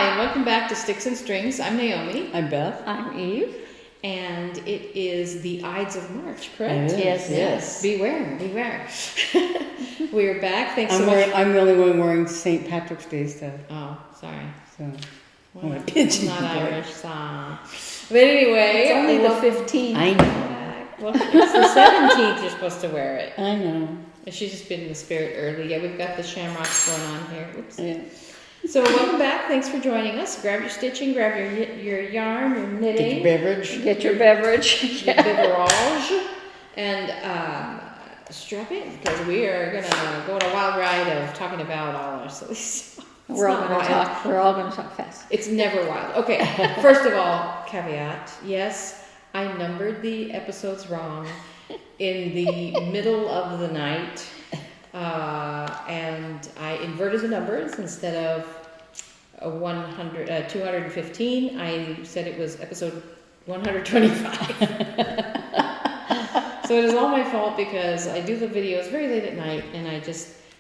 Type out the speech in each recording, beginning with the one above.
Hi, and welcome back to Sticks and Strings. I'm Naomi. I'm Beth. I'm Eve. And it is the Ides of March, correct? Yes. Beware, beware. We're back. Thanks so much. I'm the only one wearing St. Patrick's Day stuff. Oh, sorry. So, Well, I'm a I'm pigeon not boy. Irish, so. But anyway. It's only the welcome 15th. I know. Well, it's the 17th you're supposed to wear it. I know. She's just been in the spirit early. Yeah, we've got the shamrocks going on here. Oops. Yeah. So welcome back. Thanks for joining us. Grab your stitching, grab your yarn, your knitting. Get your beverage. Get your beverage. Your beverage, and strap in because we are gonna go on a wild ride of talking about all our silly stuff. We're all going to talk fast. It's never wild. Okay, first of all, caveat. Yes, I numbered the episodes wrong in the middle of the night, and I inverted the numbers instead of 215. I said it was episode 125. So it is all my fault because I do the videos very late at night and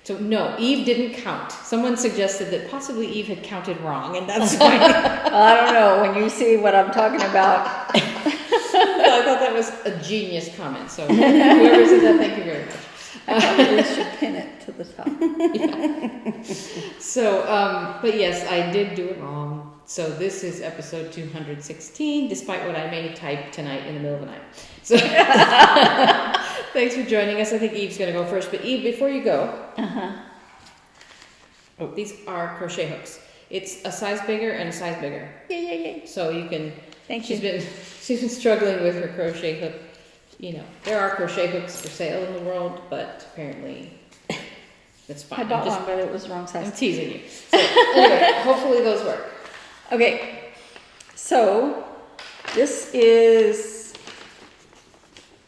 so no, Eve didn't count. Someone suggested that possibly Eve had counted wrong and that's why. I don't know. When you see what I'm talking about. I thought that was a genius comment. So whoever said that, thank you very much. I probably should pin it to the top. Yeah. So, but yes, I did do it wrong. So this is episode 216, despite what I may type tonight in the middle of the night. So thanks for joining us. I think Eve's going to go first. But Eve, before you go, these are crochet hooks. It's a size bigger and a size bigger. Yay. So you can. Thank She's you. been struggling with her crochet hook. You know, there are crochet hooks for sale in the world, but apparently it's fine. I bought one, but it was the wrong I'm size. teasing you. So anyway, hopefully those work. Okay. So this is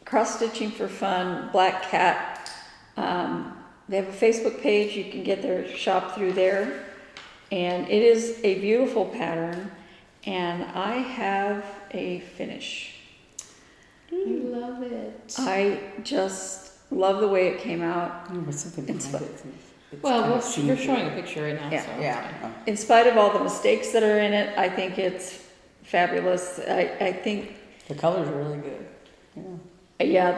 Cross Stitching for Fun, Black Cat. They have a Facebook page. You can get their shop through there. And it is a beautiful pattern. And I have a finish. I love it. I just love the way it came out. There's something behind it. It's Well, kind of we're see-through. showing a picture right now. Yeah. So Yeah. In spite of all the mistakes that are in it, I think it's fabulous. I think, The colors are really good. Yeah. yeah,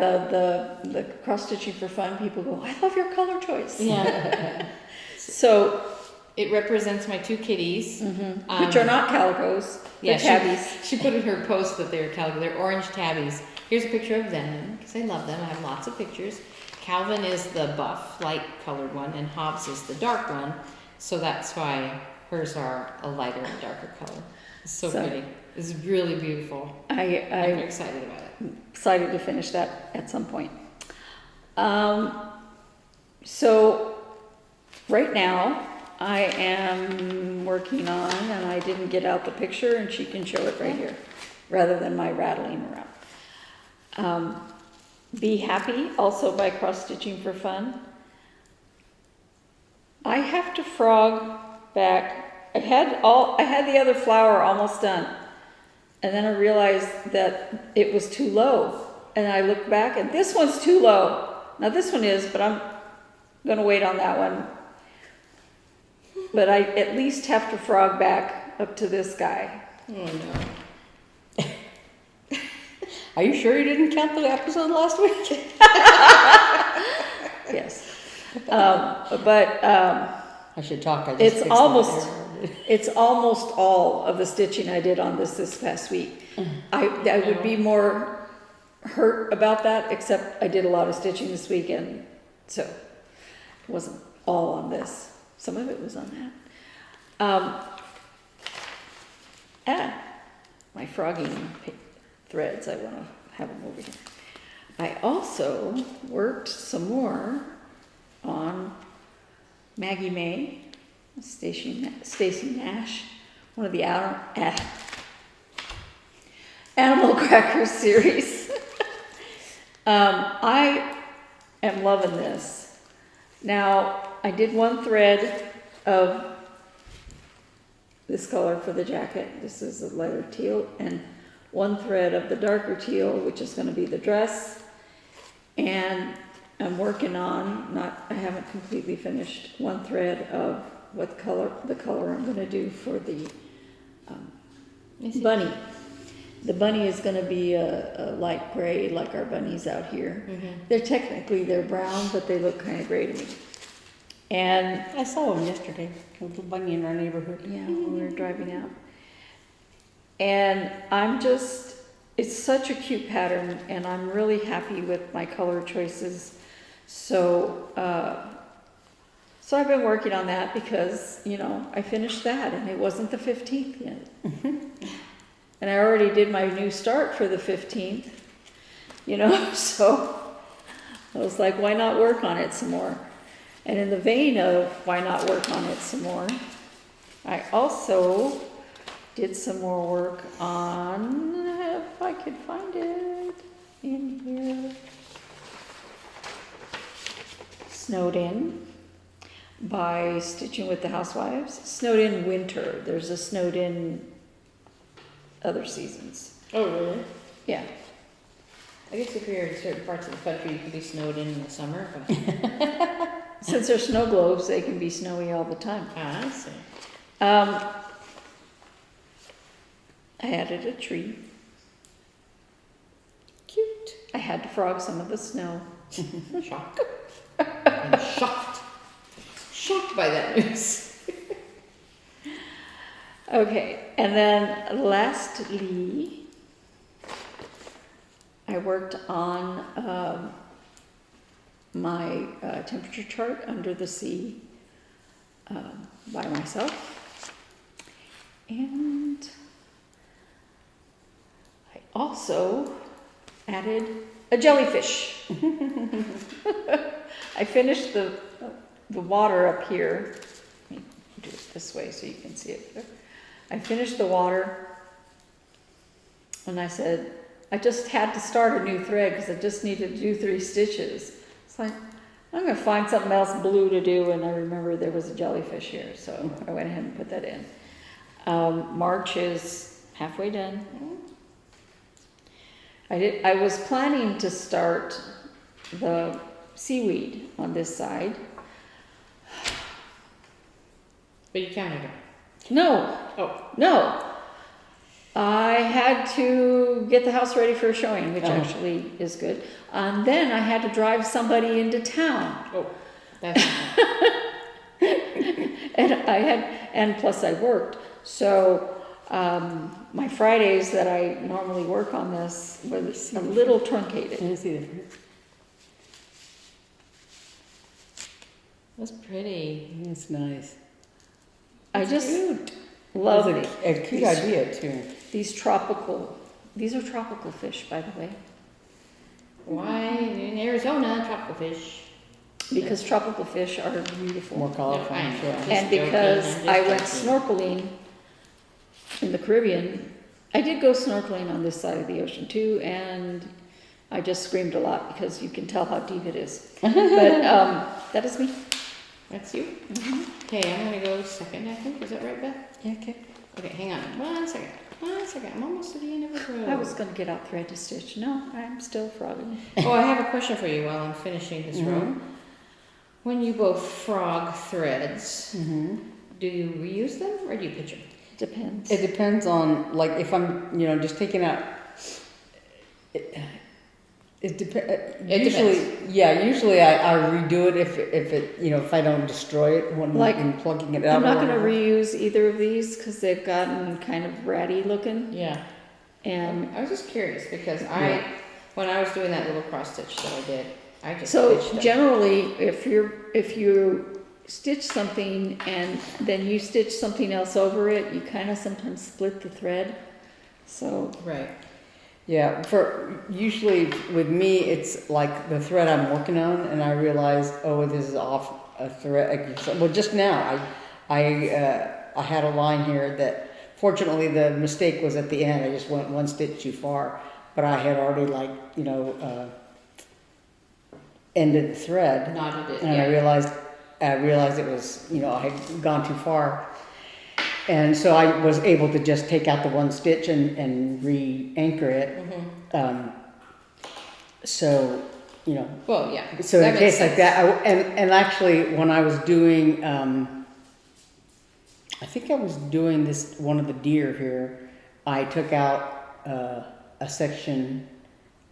the cross stitching for fun, people go, I love your color choice. Yeah. So, It represents my two kitties. which are not calicos, Yeah, they're tabbies. She put in her post that they're calico. They're orange tabbies. Here's a picture of them because I love them. I have lots of pictures. Calvin is the buff, light colored one, and Hobbs is the dark one. So that's why hers are a lighter and darker color. It's so pretty. It's really beautiful. I'm I'm excited about it. excited to finish that at some point. So, right now, I am working on, and I didn't get out the picture, and she can show it right here, rather than my rattling around. Be Happy, also by Cross Stitching for Fun. I have to frog back. I had the other flower almost done, and then I realized that it was too low. And I looked back, and this one's too low. Now this one is, but I'm gonna wait on that one. But I at least have to frog back up to this guy. Oh no. Are you sure you didn't count the episode last week? Yes. I should talk. I just It's fixed almost, that. it's almost all of the stitching I did on this past week. I would be more hurt about that, except I did a lot of stitching this weekend, so it wasn't all on this. Some of it was on that. My frogging threads, I want to have them over here. I also worked some more on Maggie May, Stacy Nash, one of the Animal Crackers series. I am loving this. Now, I did one thread of this color for the jacket. This is a lighter teal, and one thread of the darker teal, which is going to be the dress. And I'm working on, I haven't completely finished, one thread of the color I'm going to do for the I see. bunny. The bunny is going to be a light gray, like our bunnies out here. They're brown, but they look kind of gray to me. And I saw one yesterday, a little bunny in our neighborhood. yeah, when we were driving out. And it's such a cute pattern, and I'm really happy with my color choices. So, so I've been working on that because, I finished that, and it wasn't the 15th yet. And I already did my new start for the 15th, so I was like, why not work on it some more? And in the vein of why not work on it some more, I also did some more work on, if I could find it in here, Snowed In by Stitching with the Housewives. Snowed In Winter. There's a Snowed In other seasons. Oh, really? Yeah. I guess if you're in certain parts of the country, you could be snowed in the summer. But Since they're snow globes, they can be snowy all the time. I see. I added a tree. Cute. I had to frog some of the snow. Shocked. I'm shocked. Shocked by that news. Okay, and then lastly, I worked on my temperature chart under the sea by myself. And I also added a jellyfish. I finished the water up here. Let me do it this way so you can see it. I finished the water, and I said, I just had to start a new thread because I just needed to do 3 stitches. It's like, I'm going to find something else blue to do, and I remember there was a jellyfish here, so I went ahead and put that in. March is halfway done. I was planning to start the seaweed on this side. But you counted it. No. Oh. No. I had to get the house ready for a showing, which actually is good. And then I had to drive somebody into town. Oh, that's And plus I worked. So my Fridays that I normally work on this was a little truncated. Let me see that. that's pretty. That's nice. I just Cute. love That's a cute idea too. these are tropical fish, by the way. Why in Arizona, tropical fish? Because tropical fish are beautiful. More colorful. No, I know. sure. Just And joking, because I'm just I went joking. snorkeling in the Caribbean, I did go snorkeling on this side of the ocean too, and I just screamed a lot because you can tell how deep it is. But that is me. That's you? Okay, I'm gonna go second, I think. Is that right, Beth? Yeah, okay. Okay, hang on. 1 second. 1 second. I'm almost to the end of the row. I was going to get out thread to stitch. No, I'm still frogging. Oh, I have a question for you while I'm finishing this row. When you both frog threads, do you reuse them or do you pitch them? Depends. It depends on, like, if I'm, just taking out. It depends. Usually I redo it if it if I don't destroy it when I'm plugging it out. I'm not going to reuse either of these because they've gotten kind of ratty looking. Yeah. And I was just curious because when I was doing that little cross stitch that I did, I just so stitched them. generally, if you stitch something and then you stitch something else over it, you kind of sometimes split the thread. So Right. Yeah, for usually with me, it's like the thread I'm working on, and I realized, oh, this is off a thread. Well, just now, I had a line here that, fortunately, the mistake was at the end. I just went 1 stitch too far, but I had already ended the thread, Knotted it. and I realized it was, I had gone too far. And so I was able to just take out the 1 stitch and re-anchor it. So, Well, yeah. so in that a makes case like that, and actually when I was doing I think I was doing this, one of the deer here. I took out a section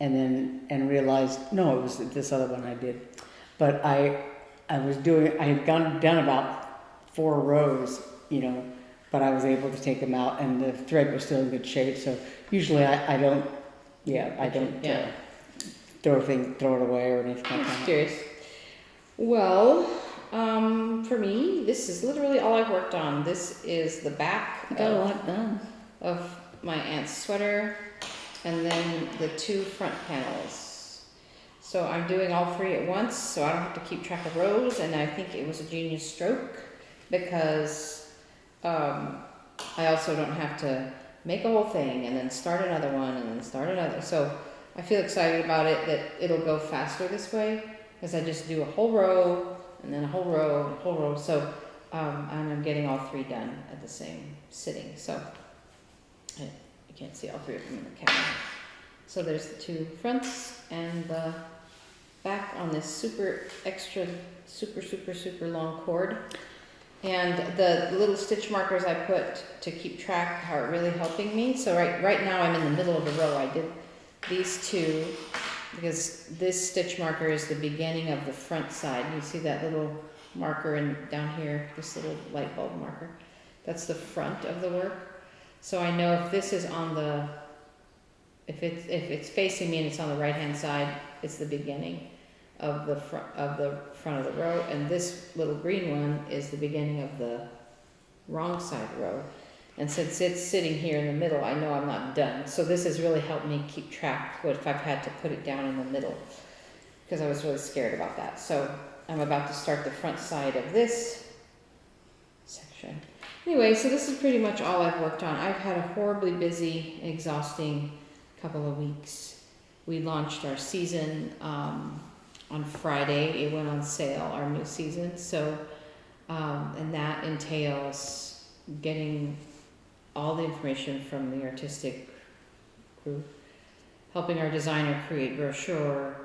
and realized, no, it was this other one I did. But I had done about 4 rows, you know, but I was able to take them out and the thread was still in good shape. So usually I don't throw it away or anything like that. Curious. Well, for me, this is literally all I've worked on. This is the back I got a lot done. of my aunt's sweater, and then the 2 front panels. So I'm doing all 3 at once, so I don't have to keep track of rows, and I think it was a genius stroke because I also don't have to make a whole thing and then start another one and then start another. So I feel excited about it, that it'll go faster this way, because I just do a whole row and then a whole row and a whole row. So, and I'm getting all 3 done at the same sitting. So you can't see all 3 of them in the camera. So there's the 2 fronts and the back on this super long cord. And the little stitch markers I put to keep track are really helping me. So right now I'm in the middle of a row. I did these 2 because this stitch marker is the beginning of the front side. You see that little marker down here, this little light bulb marker? That's the front of the work. So I know if this is on the, if it's facing me and it's on the right hand side, it's the beginning of the front of the row, and this little green one is the beginning of the wrong side row. And since it's sitting here in the middle, I know I'm not done. So this has really helped me keep track what if I've had to put it down in the middle, because I was really scared about that. So I'm about to start the front side of this section. Anyway, so this is pretty much all I've worked on. I've had a horribly busy, exhausting couple of weeks. We launched our season on Friday. It went on sale, our new season. So, and that entails getting all the information from the artistic group, helping our designer create brochure,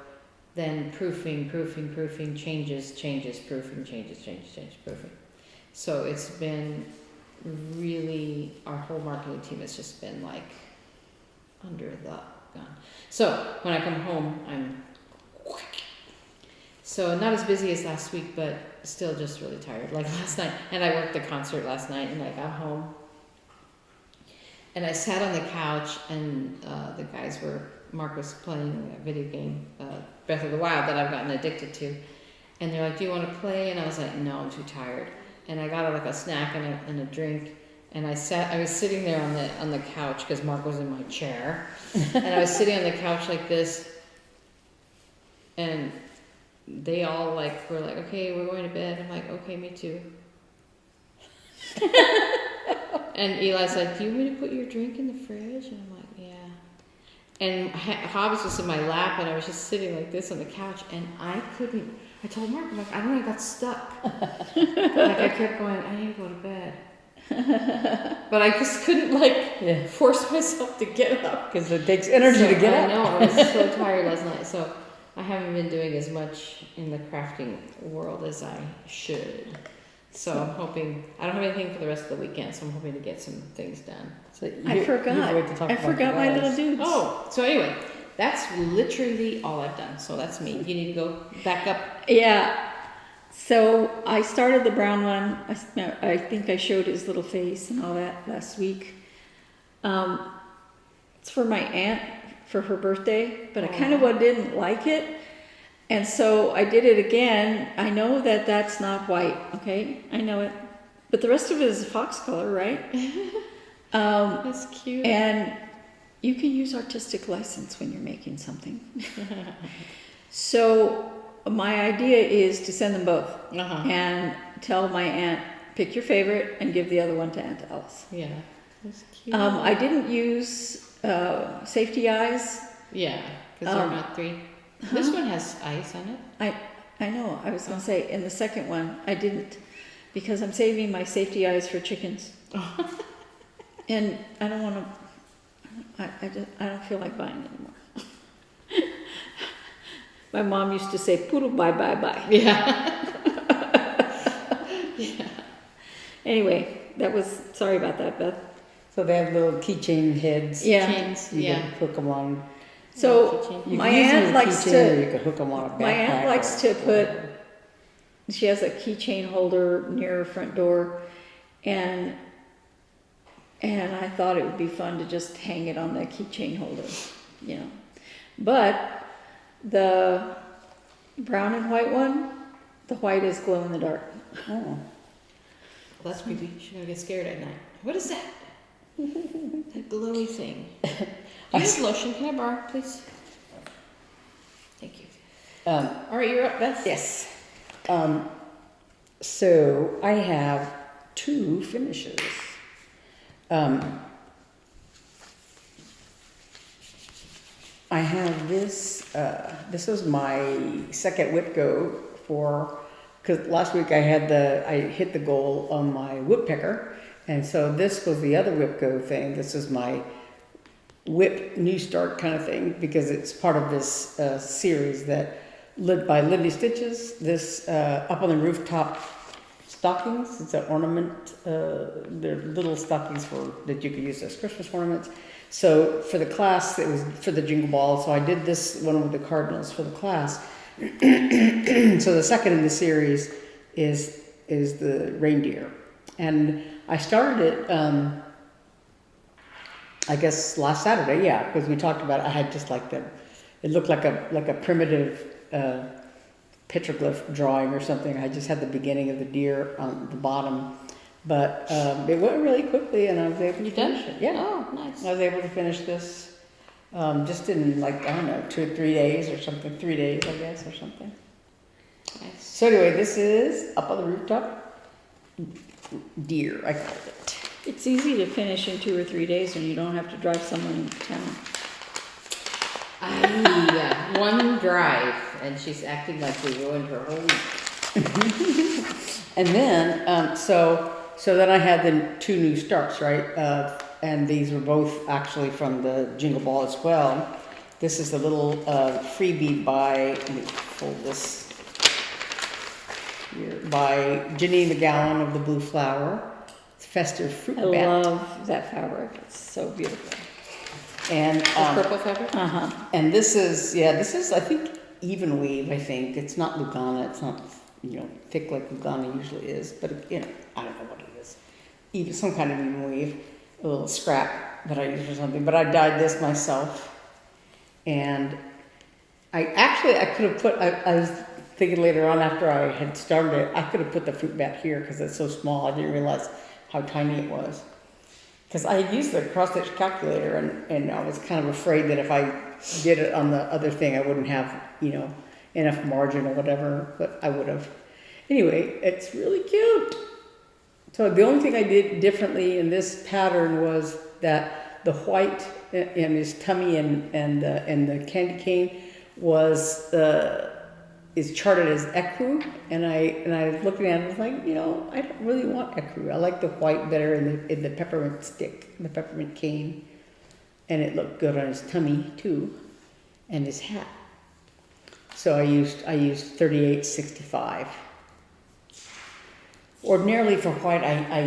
then proofing, changes, proofing, changes, proofing. So it's been really, our whole marketing team has just been like under the gun. So when I come home, I'm so not as busy as last week, but still just really tired. Like last night, and I worked the concert last night, and I got home, and I sat on the couch, and the guys were, Mark was playing a video game, Breath of the Wild, that I've gotten addicted to, and they're like, "Do you want to play?" And I was like, "No, I'm too tired." And I got like a snack and a drink, and I was sitting there on the couch because Mark was in my chair, and I was sitting on the couch like this, and they all like were like, "Okay, we're going to bed." I'm like, "Okay, me too." And Eli's like, "Do you want me to put your drink in the fridge?" And I'm like, "Yeah." And Hobbs was in my lap, and I was just sitting like this on the couch, and I told Mark, I'm like, I don't know, I got stuck. Like I kept going, I need to go to bed. But I just couldn't force myself to get up. Because it takes energy to get up. I know, I was so tired last night. So I haven't been doing as much in the crafting world as I should. So I'm hoping, I don't have anything for the rest of the weekend, so I'm hoping to get some things done. So I forgot my little dudes. Oh, so anyway, that's literally all I've done. So that's me. You need to go back up. Yeah. So I started the brown one. I think I showed his little face and all that last week. It's for my aunt for her birthday, but I kind of didn't like it. And so I did it again. I know that that's not white, okay? I know it. But the rest of it is fox color, right? That's cute. And you can use artistic license when you're making something. So my idea is to send them both and tell my aunt, pick your favorite and give the other one to Aunt Alice. Yeah, that's cute. I didn't use safety eyes. Yeah, because they're not 3. This one has ice on it. I know. I was going to say, in the second one, I didn't, because I'm saving my safety eyes for chickens. And I don't want to, I don't feel like buying anymore. My mom used to say, poodle bye bye bye. Yeah. Yeah. Anyway, that was, sorry about that, Beth. So they have little keychain heads. Yeah. Chains, You yeah. can hook them on. So You my can use them aunt as a likes keychain, or to, you can hook them on a backpack. my aunt likes or to put, whatever. she has a keychain holder near her front door, and I thought it would be fun to just hang it on the keychain holder, you know. But the brown and white one, the white is glow in the dark. Oh. Well, that's creepy. She's gonna get scared at night. What is that? That glowy thing. Do you have lotion? Can I borrow, please? Thank you. All right, you're up, Beth. Yes. So I have 2 finishes. I have this, this was my second WIP-GO because last week I hit the goal on my whip picker. And so this was the other WIP-GO thing. This is my WIP New Start kind of thing, because it's part of this series that by Lindy Stitches. This Up on the Rooftop stockings. It's an ornament. They're little stockings that you could use as Christmas ornaments. So for the class, it was for the Jingle Ball. So I did this one with the cardinals for the class. So the second in the series is the reindeer, and I started it. I guess last Saturday, yeah, because we talked about it. I had just like it looked like a primitive petroglyph drawing or something. I just had the beginning of the deer on the bottom, but it went really quickly, and I was able to finish it. Yeah. Oh, nice. I was able to finish this just in like, I don't know, 2 or 3 days or something. 3 days, I guess, or something. Nice. So anyway, this is Up on the Rooftop Deer, I called it. It's easy to finish in 2 or 3 days when you don't have to drive someone into town. One drive, and she's acting like we ruined her whole week. And then, so then I had the 2 new starts, right? And these were both actually from the Jingle Ball as well. This is the little freebie by, let me fold this here, by Janine McGowan of the Blue Flower. It's Festive Fruit I Bat. love that fabric. It's so beautiful. And, The purple fabric? Uh-huh. and this is I think even weave. I think it's not Lugana. It's not thick like Lugana usually is, but I don't know what it is. Even some kind of even weave, a little scrap that I use for something. But I dyed this myself, and I could have put. I was thinking later on after I had started it, I could have put the fruit bat here because it's so small. I didn't realize how tiny it was. Because I had used the cross stitch calculator, and I was kind of afraid that if I did it on the other thing, I wouldn't have, enough margin or whatever, but I would have. Anyway, it's really cute. So the only thing I did differently in this pattern was that the white in his tummy and the candy cane is charted as ecru, and I was looking at it, I was like, I don't really want ecru. I like the white better in the peppermint stick, the peppermint cane, and it looked good on his tummy too, and his hat. So I used 3865. Ordinarily for white, I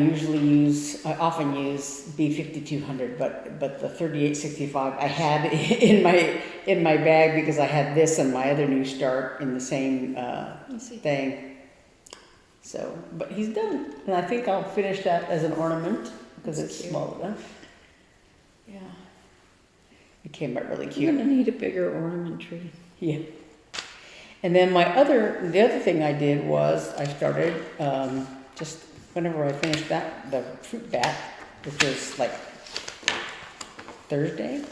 often use B5200, but the 3865 I had in my bag because I had this and my other new start in the same thing. So, but he's done, and I think I'll finish that as an ornament because it's small enough. Yeah, it came out really cute. You're gonna need a bigger ornament tree. Yeah. And then the other thing I did was I started just whenever I finished the fruit bat, which was like Thursday.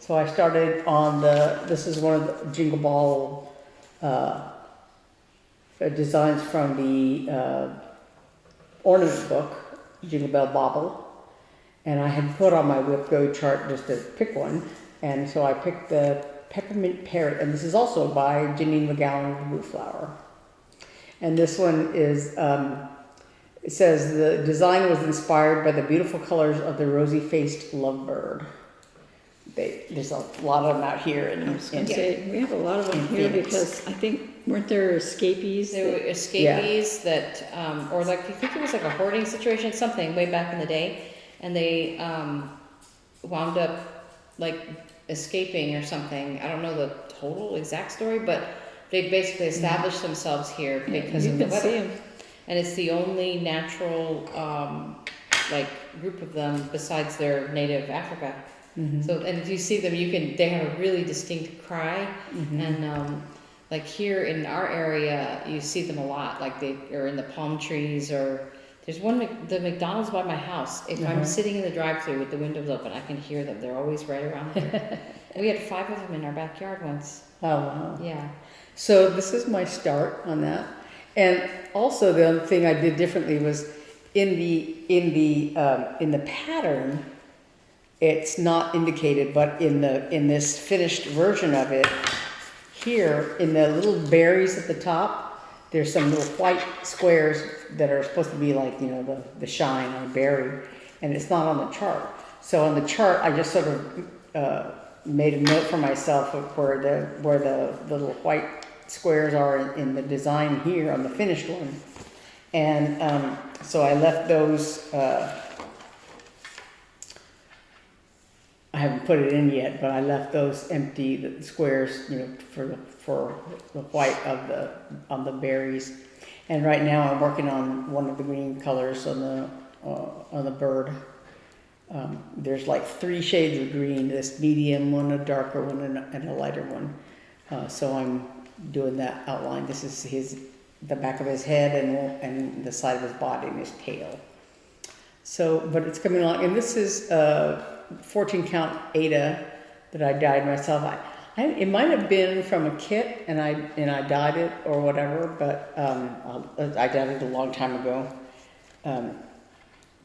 So I started on this is one of the Jingle Ball designs from the ornament book, Jingle Bell Bobble. And I had put on my WIP-GO chart just to pick one. And so I picked the Peppermint Parrot, and this is also by Janine McGowan of the Blue Flower. And this one is, it says, the design was inspired by the beautiful colors of the rosy-faced lovebird. there's a lot of them out here. I was going in to say, we have a lot of them in here Phoenix. because I think, weren't there escapees? There were escapees that, or like, I think it was like a hoarding situation, something way back in the day, and they wound up like escaping or something. I don't know the total exact story, but they basically established themselves here because you of the can see weather. 'em. And it's the only natural like group of them besides their native Africa. So, and if you see them, they have a really distinct cry, and like here in our area, you see them a lot. Like they are in the palm trees, or there's one, the McDonald's by my house. If I'm sitting in the drive-thru with the windows open, I can hear them. They're always right around here. We had 5 of them in our backyard once. Oh, wow. Yeah. So this is my start on that. And also the other thing I did differently was in the pattern, it's not indicated, but in this finished version of it, here in the little berries at the top, there's some little white squares that are supposed to be like, you know, the shine on a berry, and it's not on the chart. So on the chart, I just sort of made a note for myself of where the little white squares are in the design here on the finished one. And so I left those, I haven't put it in yet, but I left those empty, the squares, you know, for the white on the berries. And right now I'm working on one of the green colors on the bird. There's like 3 shades of green, this medium one, a darker one, and a lighter one. So I'm doing that outline. This is the back of his head and the side of his body and his tail. So, but it's coming along, and this is 14 count Ada that I dyed myself. It might have been from a kit, and I dyed it or whatever, but I dyed it a long time ago.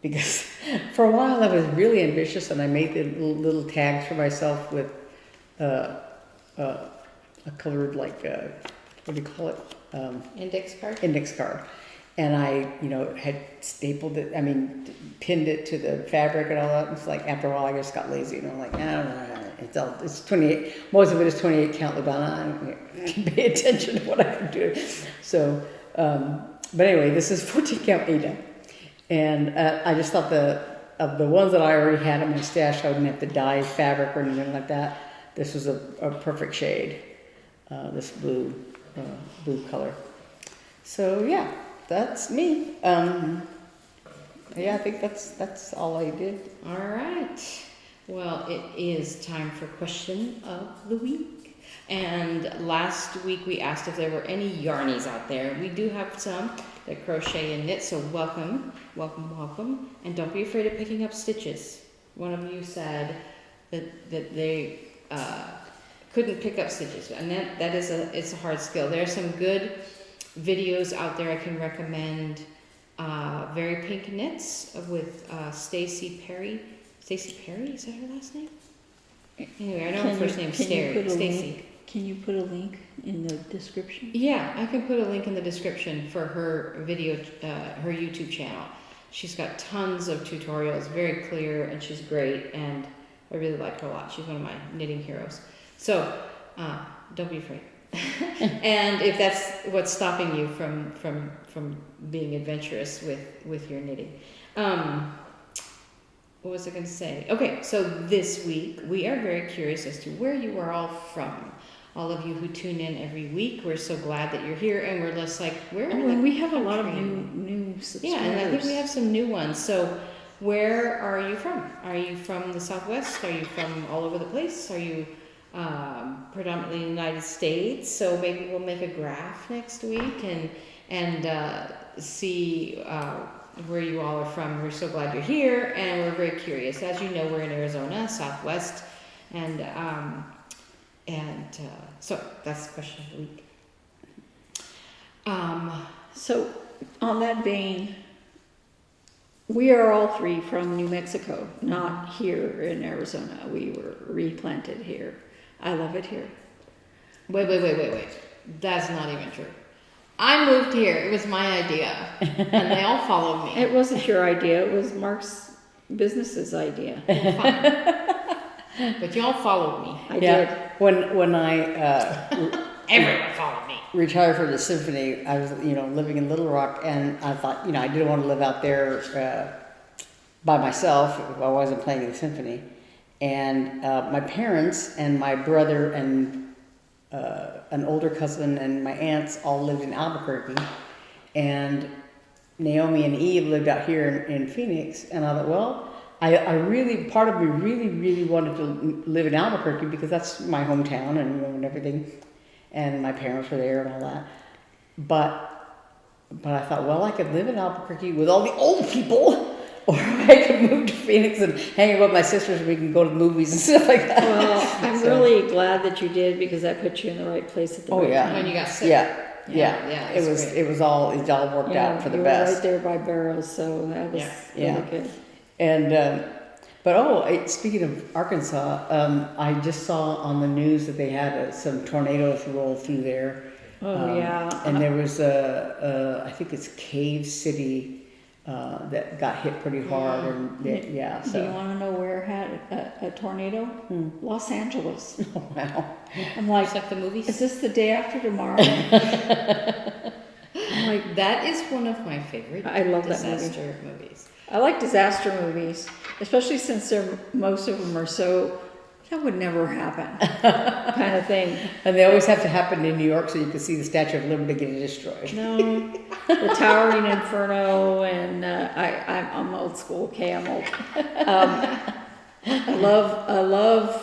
Because for a while I was really ambitious, and I made the little tags for myself with a colored, like, what do you call it? Index card? Index card. And I, you know, had stapled it, pinned it to the fabric and all that. And it's like, after a while I just got lazy, and I'm like, I don't know, it's 28, most of it is 28 count Lugana. I can pay attention to what I'm doing. So, but anyway, this is 14 count Ada. And I just thought of the ones that I already had in my stash, I wouldn't have to dye fabric or anything like that. This was a perfect shade, this blue color. So yeah, that's me. Yeah, I think that's all I did. All right. Well, it is time for question of the week. And last week we asked if there were any yarnies out there. We do have some that crochet and knit, so welcome. And don't be afraid of picking up stitches. One of you said that they couldn't pick up stitches, and that is it's a hard skill. There are some good videos out there I can recommend. Very Pink Knits with Stacy Perry. Stacy Perry, is that her last name? Anyway, I know her first name's Stacy. Can you put a link in the description? Yeah, I can put a link in the description for her video, her YouTube channel. She's got tons of tutorials, very clear, and she's great, and I really like her a lot. She's one of my knitting heroes. So, don't be afraid. And if that's what's stopping you from being adventurous with your knitting. What was I going to say? Okay, so this week we are very curious as to where you are all from. All of you who tune in every week, we're so glad that you're here, and we're just like, where? And we have a lot of new subscribers. Yeah, and I think we have some new ones. So, where are you from? Are you from the Southwest? Are you from all over the place? Are you predominantly in the United States? So maybe we'll make a graph next week and see where you all are from. We're so glad you're here, and we're very curious. As you know, we're in Arizona, Southwest, and so that's the question of the week. So on that vein, we are all 3 from New Mexico, not here in Arizona. We were replanted here. I love it here. Wait. That's not even true. I moved here. It was my idea, and they all followed me. It wasn't your idea. It was Mark's business's idea. Fine. But y'all followed me. I did. When I Everyone followed me. retired from the symphony, I was, living in Little Rock, and I thought, I didn't want to live out there by myself if I wasn't playing in the symphony. And my parents and my brother and an older cousin and my aunts all lived in Albuquerque, and Naomi and Eve lived out here in Phoenix. And I thought, well, I really, part of me really, really wanted to live in Albuquerque because that's my hometown and everything. And my parents were there and all that. But I thought, well, I could live in Albuquerque with all the old people, or I could move to Phoenix and hang out with my sisters and we can go to the movies and stuff like that. Well, I'm really glad that you did, because that put you in the right place at the right time. When you got sick. Yeah. It all worked out for the you best. were right there by Barrows, so that was really good. And but speaking of Arkansas, I just saw on the news that they had some tornadoes roll through there. And there was I think it's Cave City that got hit pretty hard, and Do you want to know where had a tornado? Los Angeles. Oh, wow. I'm like, Just like the movies. is this the day after tomorrow? I'm like, That is one of my favorite I love that disaster movies. I like disaster movies, especially since most of them are so, that would never happen kind of thing. And they always have to happen in New York so you can see the Statue of Liberty getting destroyed. No, the Towering Inferno, and I'm old school. Okay, I'm old. I love.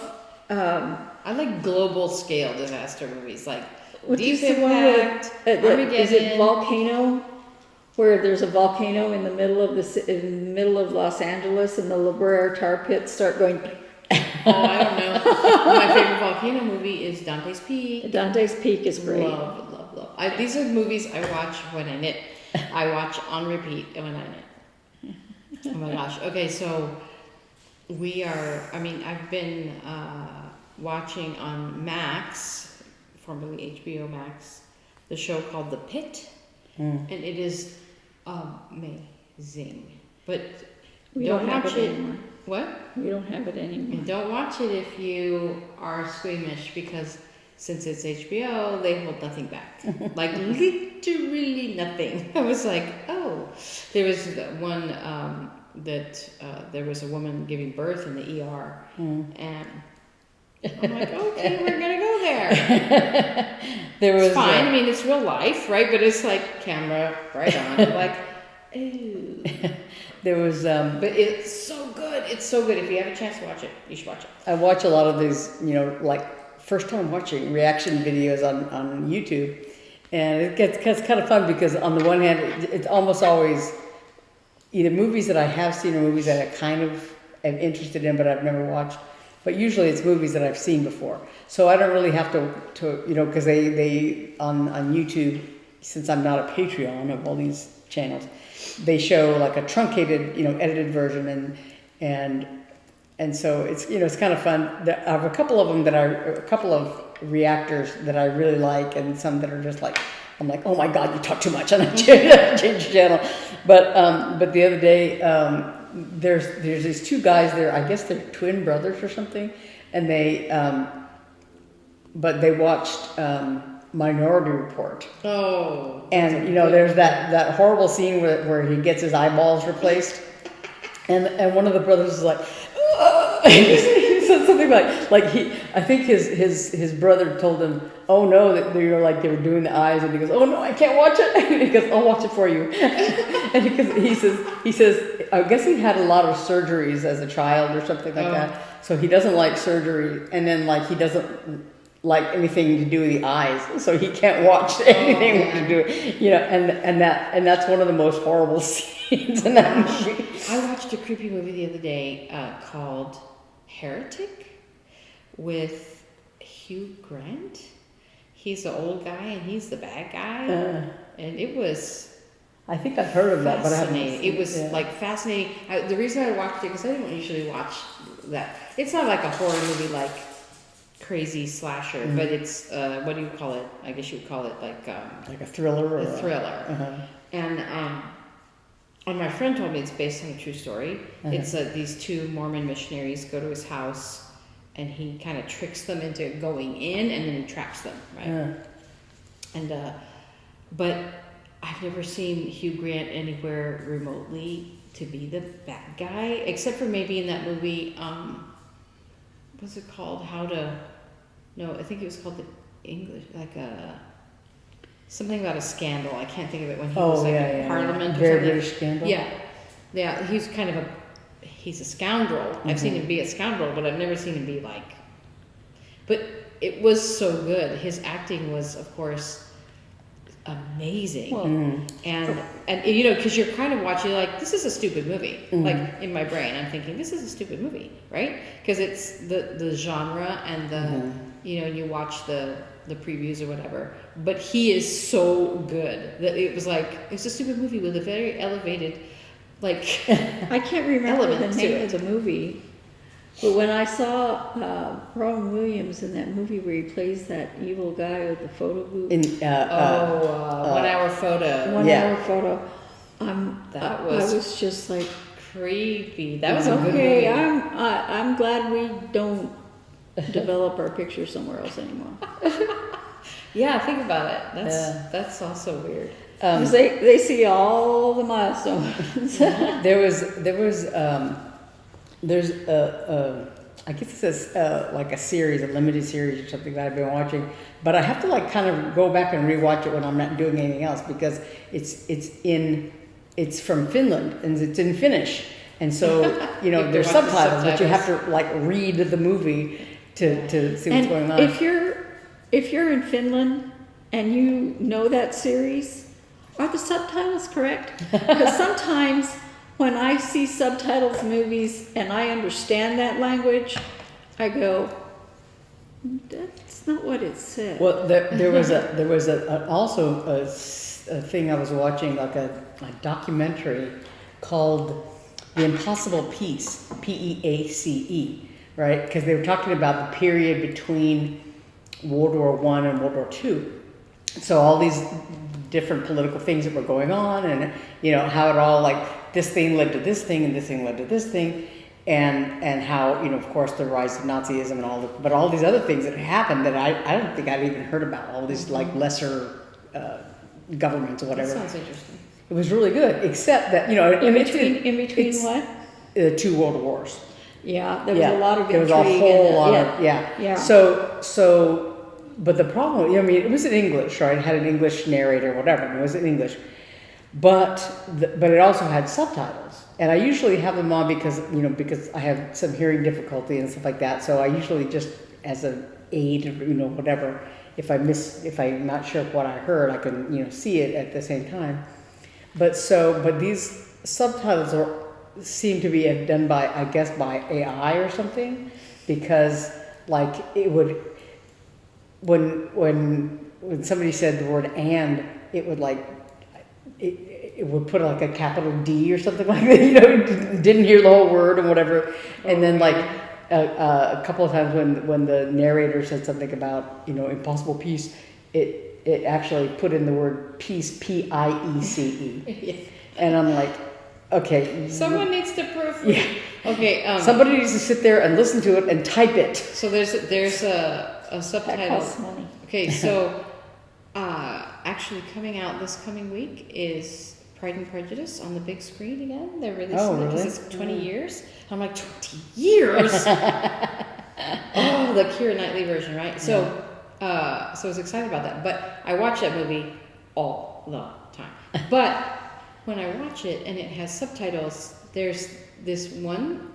I like global scale disaster movies, like What Deep is the one Impact, with, Armageddon. is it Volcano? Where there's a volcano in the middle of Los Angeles, and the La Brea tar pits start going. Oh, I don't know. My favorite volcano movie is Dante's Peak. Dante's Peak is great. Love. These are movies I watch when I knit. I watch on repeat when I knit. Oh my gosh. Okay, so I've been watching on Max, formerly HBO Max, the show called The Pit. And it is amazing. But We don't don't have watch it it. anymore. What? We don't have it anymore. And don't watch it if you are squeamish, because since it's HBO, they hold nothing back. Like literally nothing. I was like, oh. There was one there was a woman giving birth in the ER, and I'm like, okay, we're gonna go there. It's fine. I mean, it's real life, right? But it's like camera right on. I'm like, ooh. There was, but it's so good. It's so good. If you have a chance to watch it, you should watch it. I watch a lot of these, like first time watching reaction videos on YouTube, and it gets kind of fun because on the one hand, it's almost always either movies that I have seen or movies that I kind of am interested in but I've never watched. But usually it's movies that I've seen before, so I don't really have to because they on YouTube, since I'm not a Patreon of all these channels, they show like a truncated, edited version, and so it's it's kind of fun. I have a couple of them a couple of reactors that I really like, and some that are just like, I'm like, oh my God, you talk too much, and I change the channel. But the other day, there's these two guys there. I guess they're twin brothers or something, and they watched Minority Report. Oh. And there's that horrible scene where he gets his eyeballs replaced, and one of the brothers is like, he said something like I think his brother told him, oh no, that they were doing the eyes, and he goes, oh no, I can't watch it. And he goes, I'll watch it for you. And he says I guess he had a lot of surgeries as a child or something like that, so he doesn't like surgery, and then he doesn't like anything to do with the eyes, so he can't watch anything to do, and that's one of the most horrible scenes in that movie. I watched a creepy movie the other day called Heretic with Hugh Grant. He's the old guy and he's the bad guy, and it was. I think I've heard of that, but I haven't. It was fascinating. The reason I watched it because I didn't usually watch that. It's not like a horror movie like crazy slasher, but it's what do you call it? I guess you would call it like a thriller. A thriller. And my friend told me it's based on a true story. It's these two Mormon missionaries go to his house, and he kind of tricks them into going in, and then he traps them, right? Yeah. And but I've never seen Hugh Grant anywhere remotely to be the bad guy, except for maybe in that movie. What's it called? No, I think it was called the English, like something about a scandal. I can't think of it when he was like in Parliament or Very something. British Scandal. Yeah. He's a scoundrel. I've seen him be a scoundrel, but I've never seen him be like. But it was so good. His acting was, of course, amazing. Well, and you know, because you're kind of watching like, this is a stupid movie. Like in my brain, I'm thinking this is a stupid movie, right? Because it's the genre and the you know, you watch the previews or whatever. But he is so good that it was like, it's a stupid movie with a very elevated, like. I can't remember the Elements to name it. of the movie, but when I saw Robin Williams in that movie where he plays that evil guy with the photo booth, In 1 hour photo. 1 yeah. hour photo, That I was was just like, creepy. That was a good movie. okay, I'm glad we don't develop our picture somewhere else anymore. Yeah, think about it. That's also weird. Because they see all the milestones. There's I guess it says like a series, a limited series or something that I've been watching, but I have to like kind of go back and rewatch it when I'm not doing anything else because it's from Finland and it's in Finnish, and so you know You have to there's watch the subtitles, but you have subtitles. to like read the movie to see what's going on. And if you're in Finland and you know that series, are the subtitles correct? Because sometimes when I see subtitles movies and I understand that language, I go, that's not what it said. Well, there was also a thing I was watching, like a documentary called The Impossible Peace, PEACE, right? Because they were talking about the period between World War I and World War II. So all these different political things that were going on, and you know how it all like this thing led to this thing, and this thing led to this thing, and how, you know, of course, the rise of Nazism and but all these other things that happened that I don't think I'd even heard about, all these like lesser governments or whatever. That sounds interesting. It was really good, except that, you know, in between what? Two world wars. Yeah, there was a lot of there intrigue. was a whole lot yeah. of Yeah. So, but the problem, I mean, it was in English, right? It had an English narrator, whatever. It was in English, but it also had subtitles, and I usually have them on because I have some hearing difficulty and stuff like that. So I usually just as an aid, you know, whatever. If I'm not sure what I heard, I can, you know, see it at the same time. But these subtitles seem to be done by, I guess, by AI or something, because like it would, when somebody said the word "and," it would like it would put like a capital D or something like that, you know, didn't hear the whole word or whatever. And then like a couple of times when the narrator said something about, you know, impossible peace, it actually put in the word peace, PIECE. Yeah. And I'm like, okay. Someone needs to proofread. Yeah. Okay. Somebody needs to sit there and listen to it and type it. So there's a That subtitle. costs money. Okay, so actually coming out this coming week is Pride and Prejudice on the big screen again. They're releasing it because really? it's 20 years. I'm like, 20 years? Oh, the Keira Knightley version, right? So, so I was excited about that. But I watch that movie all the time. But when I watch it and it has subtitles, there's this one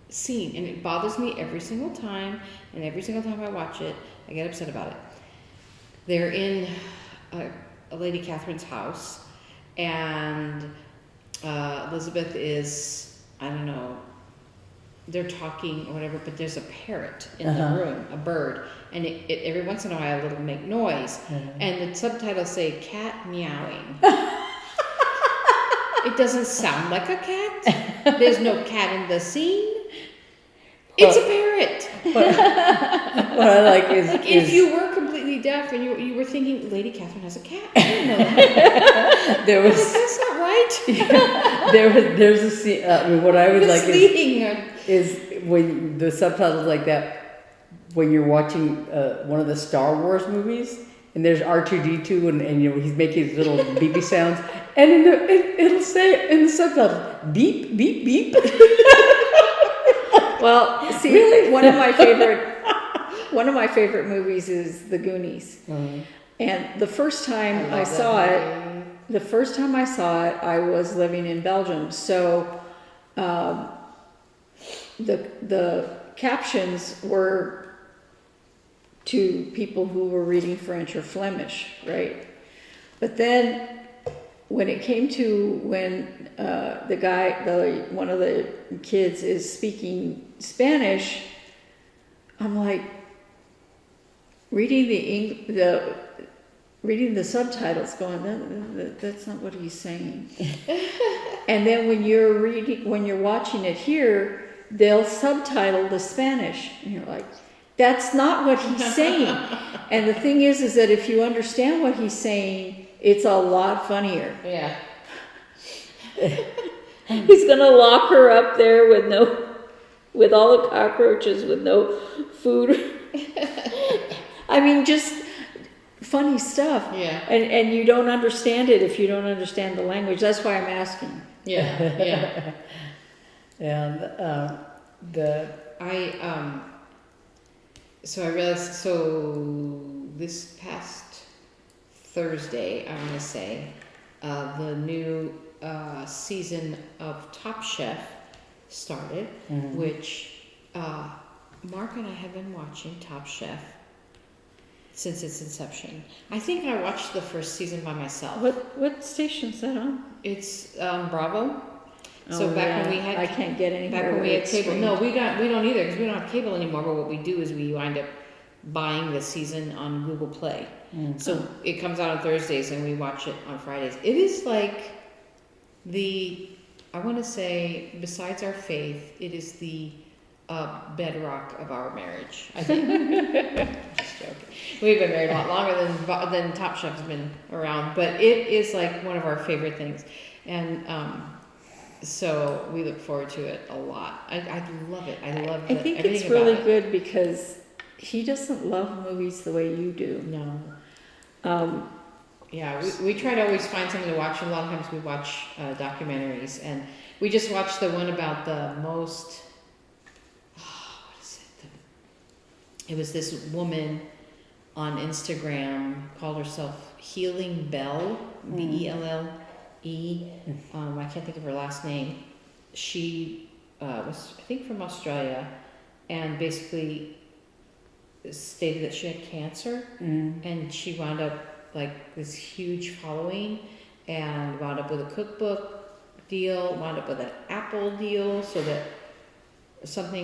scene, and it bothers me every single time. And every single time I watch it, I get upset about it. They're in Lady Catherine's house, and Elizabeth is, I don't know, they're talking or whatever, but there's a parrot in the room, a bird, and it every once in a while it'll make noise, and the subtitles say cat meowing. It doesn't sound like a cat. There's no cat in the scene. It's a parrot. What I like is If you were completely deaf and you were thinking Lady Catherine has a cat, I didn't know that. there was That's not right. there's a scene. I mean, what I would like Misleading her. is when the subtitles like that, when you're watching one of the Star Wars movies, and there's R2D2, and you know he's making his little beepy sounds, and it'll say in the subtitles, beep beep beep. Well, see, Really? one of my favorite movies is The Goonies. And the first time I saw it, I was living in Belgium. So the captions were to people who were reading French or Flemish, right? But then when it came to when one of the kids is speaking Spanish, I'm like reading the subtitles, going, that's not what he's saying. And then when you're watching it here, they'll subtitle the Spanish, and you're like, that's not what he's saying. And the thing is that if you understand what he's saying, it's a lot funnier. Yeah. He's gonna lock her up there with all the cockroaches, with no food. I mean, just funny stuff. Yeah. And you don't understand it if you don't understand the language. That's why I'm asking. Yeah. Yeah. And So I realized, so this past Thursday, I want to say, the new season of Top Chef started, which Mark and I have been watching Top Chef since its inception. I think I watched the first season by myself. What station's that on? It's Bravo. So back when we had, I can't get any. back when we had cable, no, we don't either, because we don't have cable anymore. But what we do is we wind up buying the season on Google Play. So it comes out on Thursdays and we watch it on Fridays. It is like I want to say, besides our faith, it is the bedrock of our marriage, I think. Just joking. We've been married a lot longer than Top Chef's been around, but it is like one of our favorite things. And so we look forward to it a lot. I love it. I think it's really good because he doesn't love movies the way you do. No. Yeah, we try to always find something to watch. A lot of times we watch documentaries, and we just watched the one about the most. What is it? It was this woman on Instagram, called herself Healing Bell, Belle. I can't think of her last name. She was, I think, from Australia, and basically stated that she had cancer, and she wound up like this huge following, and wound up with a cookbook deal, wound up with an Apple deal, so that some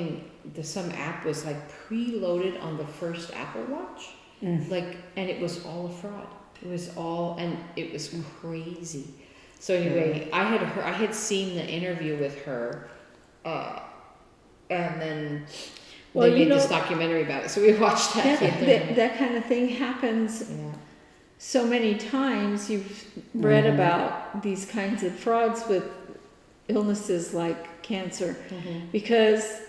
app was like preloaded on the first Apple Watch, like, and it was all a fraud. It was crazy. So anyway, I had seen the interview with her, and then they made this documentary about it. So we watched that. That kind of thing happens so many times. You've read about these kinds of frauds with illnesses like cancer, because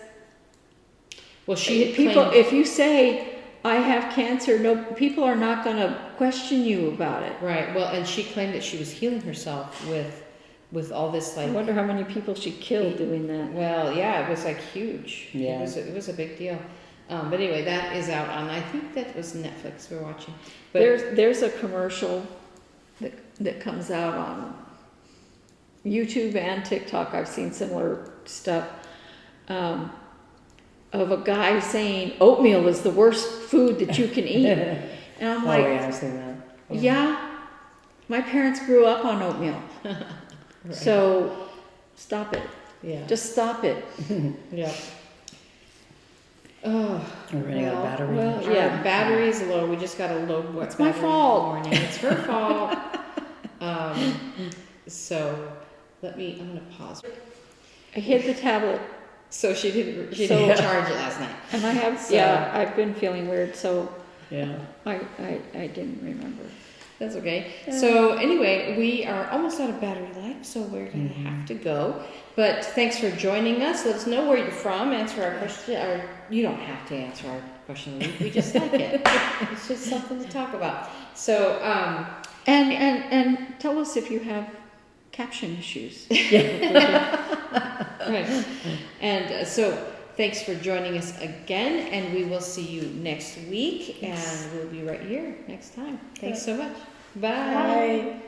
if you say, I have cancer, people are not going to question you about it. Right. Well, and she claimed that she was healing herself with all this, like. I wonder how many people she killed doing that. Well, yeah, it was like huge. Yeah. It was a big deal. But anyway, that is out on, I think that was Netflix we're watching. But there's a commercial that comes out on YouTube and TikTok. I've seen similar stuff. Of a guy saying oatmeal is the worst food that you can eat. And I'm like, oh yeah, I've seen that. Yeah, my parents grew up on oatmeal. Right. So stop it. Yeah. Just stop it. Yeah. Oh, We're running out of battery. Well, yeah. yeah. Battery's low. We just got a low. It's my fault. Morning. It's her fault. So I'm gonna pause. I hid the tablet. So she didn't charge it last night. And I've been feeling weird, so Yeah. I didn't remember. That's okay. So anyway, we are almost out of battery life, so we're going to have to go. But thanks for joining us. Let us know where you're from. Answer our question. Or you don't have to answer our question. We just like it. It's just something to talk about. So and tell us if you have caption issues. right. And so thanks for joining us again, and we will see you next week. And we'll be right here next time. Thanks so much. Bye. Bye.